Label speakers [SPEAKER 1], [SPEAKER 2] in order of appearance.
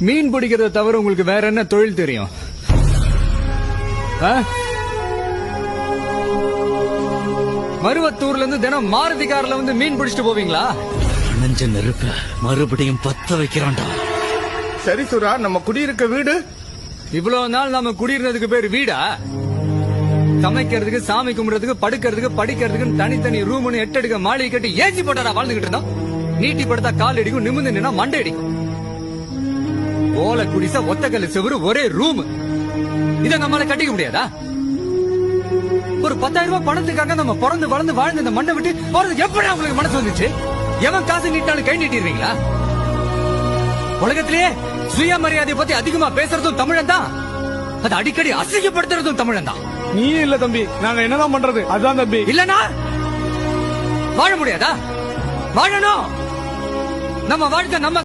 [SPEAKER 1] மீன் பிடிக்கிறத தவிர உங்களுக்கு வேற என்ன தொழில் தெரியும்? மருவத்தூர்ல இருந்து தினம் மாருதி கார்ல வந்து மீன் பிடிச்சிட்டு போவீங்களா?
[SPEAKER 2] நெஞ்ச நெருப்ப மறுபடியும் பத்த வைக்கிறான்டா.
[SPEAKER 3] சரி சுரா, நம்ம குடியிருக்க வீடு?
[SPEAKER 1] இவ்வளவு நாள் நாம குடியிருந்ததுக்கு பேரு வீடா? சமைக்கிறதுக்கு, சாமி கும்பிடுறதுக்கு, படுக்கிறதுக்கு, படிக்கிறதுக்கு தனித்தனி ரூம்னு 8 அடுக்க மாளிகை கட்டி ஏசி போட்டாரா வாழ்ந்துகிட்டு இருந்தோம்? நீட்டி படுத்தா கால் அடிக்கும், நிமிந்து நின்னா மண்டை அடிக்கும். ஓலை குடிசா, ஒத்தக்கல்லு செவரு, ஒரே ரூம். இத நம்மளால கட்டிக்க முடியாதா? ஒரு 10,000 ரூபாய் பணத்துக்காக நம்ம பிறந்து வளர்ந்து வாழ்ந்த இந்த மண்ணை விட்டு போறது எப்படி உங்களுக்கு மனசு வந்துச்சு? எவன் காசு நீட்டாலும் கை நீட்டிடுறீங்களா? உலகத்திலேயே சுயமரியாதையை பத்தி அதிகமா பேசுறதும் தமிழன் தான். அது அடிக்கடி அசிங்கப்படுத்துறதும் தமிழன் தான்.
[SPEAKER 3] நீ இல்ல தம்பி, நாங்க என்னதான் பண்றது? அதான் தம்பி.
[SPEAKER 1] இல்லனா வாழ முடியாதா? வாழணும். நம்ம வாழ்க்கை நம்ம